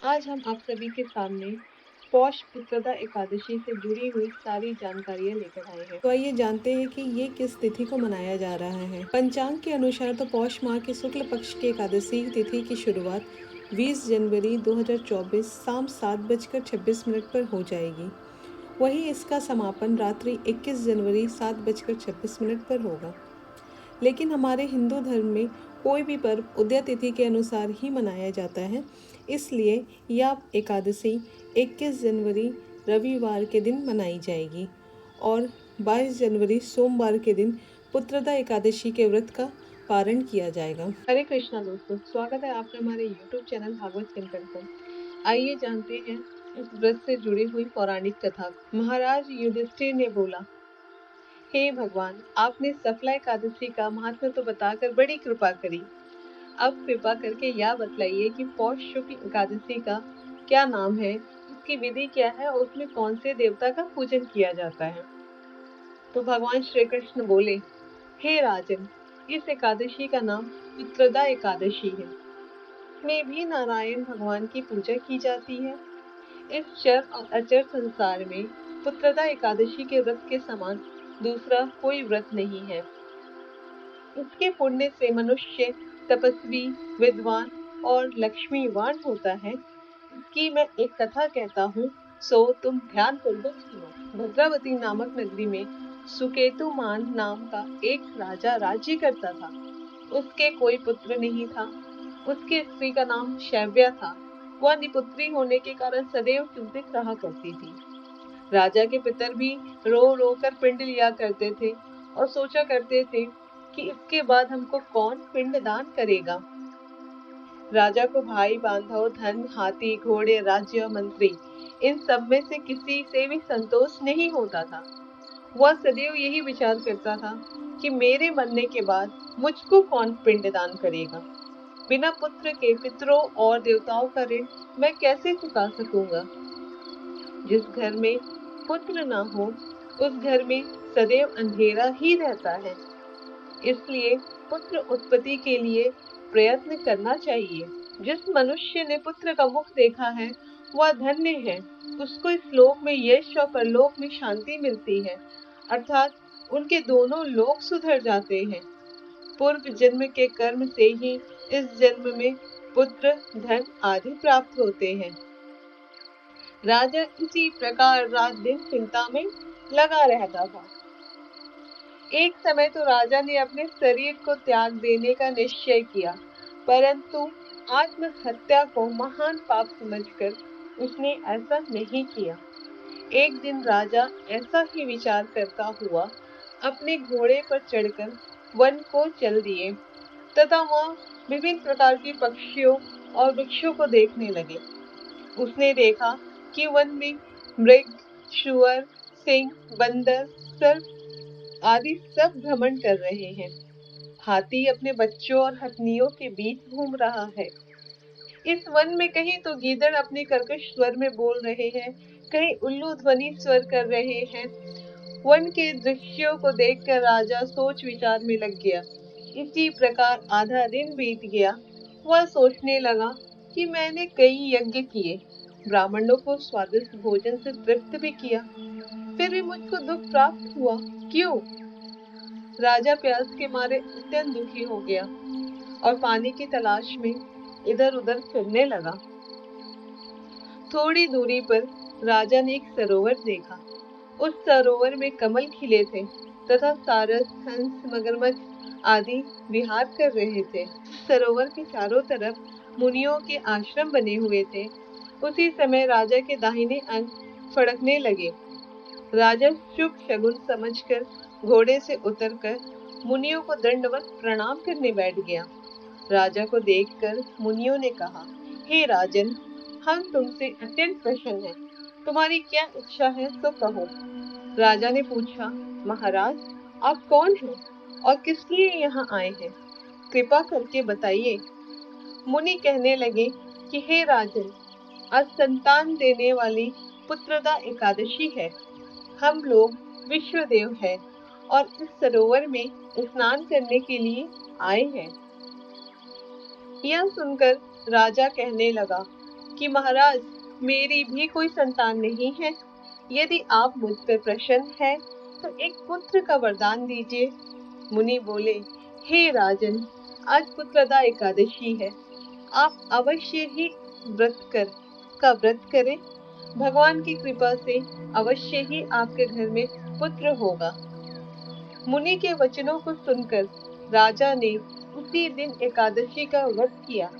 आज हम आप सभी के सामने पौष पुत्रदा एकादशी से जुड़ी हुई सारी जानकारियाँ लेकर आए हैं। तो आइए जानते हैं कि ये किस तिथि को मनाया जा रहा है। पंचांग के अनुसार तो पौष माह के शुक्ल पक्ष की एकादशी तिथि की शुरुआत 20 जनवरी 2024 शाम 7:26 पर हो जाएगी। वहीं इसका समापन रात्रि 21 जनवरी 7:26 पर होगा। लेकिन हमारे हिंदू धर्म में कोई भी पर्व उदय तिथि के अनुसार ही मनाया जाता है, इसलिए यह एकादशी 21 जनवरी रविवार के दिन मनाई जाएगी और 22 जनवरी सोमवार के दिन पुत्रदा एकादशी के व्रत का पारण किया जाएगा। हरे कृष्णा दोस्तों, स्वागत है आपका हमारे YouTube चैनल भागवत चिंतन पर। आइए जानते हैं इस व्रत से जुड़ी हुई पौराणिक कथा। महाराज युधिष्ठिर ने बोला, हे भगवान, आपने सफला एकादशी का महत्व तो बताकर बड़ी कृपा करी। अब कृपा करके यह बतलाइए कि पौष शुक्ल एकादशी का क्या नाम है, उसकी विधि क्या है और उसमें कौन से देवता का पूजन किया जाता है। तो भगवान श्री कृष्ण बोले, हे राजन, इस एकादशी का नाम पुत्रदा एकादशी है। इसमें भी नारायण भगवान की पूजा की जाती है। इस चर और अचर संसार में पुत्रदा एकादशी के व्रत के समान दूसरा कोई व्रत नहीं है। इसके पुण्य से मनुष्य तपस्वी, विद्वान और लक्ष्मीवान होता है। इसकी मैं एक कथा कहता हूँ, सो तुम ध्यान पूर्वक सुनो। भद्रावती नामक नगरी में सुकेतुमान नाम का एक राजा राज्य करता था। उसके कोई पुत्र नहीं था। उसकी स्त्री का नाम शैव्या था। वह निपुत्री होने के कारण सदैव चिंतित रहा करती थी। राजा के पितर भी रो रो कर पिंड लिया करते थे और सोचा करते थे कि इसके बाद हमको कौन पिंड दान करेगा। राजा को भाई बांधव, धन, हाथी, घोड़े, राज्य, मंत्री, इन सब में से किसी से भी संतोष नहीं होता था। वह सदैव यही विचार करता था कि मेरे मरने के बाद मुझको कौन पिंड दान करेगा। बिना पुत्र के पितरों और देवताओं का ऋण मैं कैसे चुका सकूंगा। जिस घर में पुत्र न हो, उस घर में सदैव अंधेरा ही रहता है। इसलिए पुत्र उत्पत्ति के लिए प्रयत्न करना चाहिए। जिस मनुष्य ने पुत्र का मुख देखा है, वह धन्य है। उसको इस लोक में यश और परलोक में शांति मिलती है, अर्थात उनके दोनों लोक सुधर जाते हैं। पूर्व जन्म के कर्म से ही इस जन्म में पुत्र, धन आदि प्राप्त होते हैं। राजा इसी प्रकार रात दिन चिंता में लगा रहता था। एक समय तो राजा ने अपने शरीर को त्याग देने का निश्चय किया, परंतु आत्महत्या को महान पाप समझकर उसने ऐसा नहीं किया। एक दिन राजा ऐसा ही विचार करता हुआ अपने घोड़े पर चढ़कर वन को चल दिए तथा वहां विभिन्न प्रकार के पक्षियों और वृक्षों को देखने लगे। उसने देखा कि वन में मृग, शुअर, सिंह, बंदर, सर्प आदि सब भ्रमण कर रहे हैं। हाथी अपने बच्चों और हथनियों के बीच घूम रहा है। इस वन में कहीं तो गीदड़ अपने कर्कश स्वर में बोल रहे हैं, कहीं उल्लू ध्वनि स्वर कर रहे हैं। वन के दृश्यों को देखकर राजा सोच विचार में लग गया। इसी प्रकार आधा दिन बीत गया। वह सोचने लगा कि मैंने कई यज्ञ किए, ब्राह्मणों को स्वादिष्ट भोजन से तृप्त भी किया, फिर भी मुझको दुख प्राप्त हुआ। क्यों? राजा प्यास के मारे अत्यंत दुखी हो गया और पानी की तलाश में इधर उधर फिरने लगा। थोड़ी दूरी पर राजा ने एक सरोवर देखा। उस सरोवर में कमल खिले थे तथा सारस, हंस, मगरमच्छ आदि विहार कर रहे थे। सरोवर के चारों तरफ मुनियों के आश्रम बने हुए थे। उसी समय राजा के दाहिने अंग फड़कने लगे। राजा शुभ शगुन समझकर घोड़े से उतरकर मुनियों को दंडवत प्रणाम करने बैठ गया। राजा को देखकर मुनियों ने कहा, हे राजन, हम तुमसे अत्यंत प्रसन्न हैं। तुम्हारी क्या इच्छा है तो कहो। राजा ने पूछा, महाराज, आप कौन हैं और किस लिए यहाँ आए हैं? कृपा करके बताइए। मुनि कहने लगे कि हे राजन, आज संतान देने वाली पुत्रदा एकादशी है। हम लोग विश्वदेव हैं और इस सरोवर में स्नान करने के लिए आए हैं। यह सुनकर राजा कहने लगा, कि महाराज, मेरी भी कोई संतान नहीं है। यदि आप मुझ पर प्रसन्न हैं, तो एक पुत्र का वरदान दीजिए। मुनि बोले, हे राजन, आज पुत्रदा एकादशी है। आप अवश्य ही व्रत करें। भगवान की कृपा से अवश्य ही आपके घर में पुत्र होगा। मुनि के वचनों को सुनकर राजा ने उसी दिन एकादशी का व्रत किया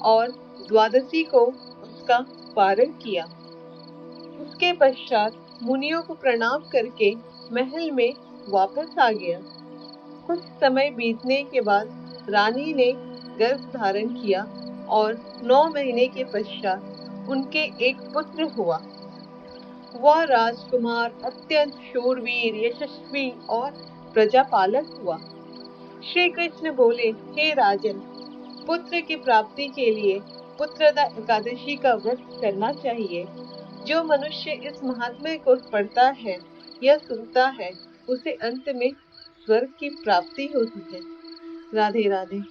और द्वादशी को उसका पारण किया। उसके पश्चात मुनियों को प्रणाम करके महल में वापस आ गया। कुछ समय बीतने के बाद रानी ने गर्भ धारण किया और 9 महीने के पश्चात उनके एक पुत्र हुआ। वह राजकुमार अत्यंत शूरवीर, यशस्वी और प्रजापालक हुआ। श्री कृष्ण बोले, हे राजन, पुत्र की प्राप्ति के लिए पुत्रदा एकादशी का व्रत करना चाहिए। जो मनुष्य इस महात्म्य को पढ़ता है या सुनता है, उसे अंत में स्वर्ग की प्राप्ति होती है। राधे राधे।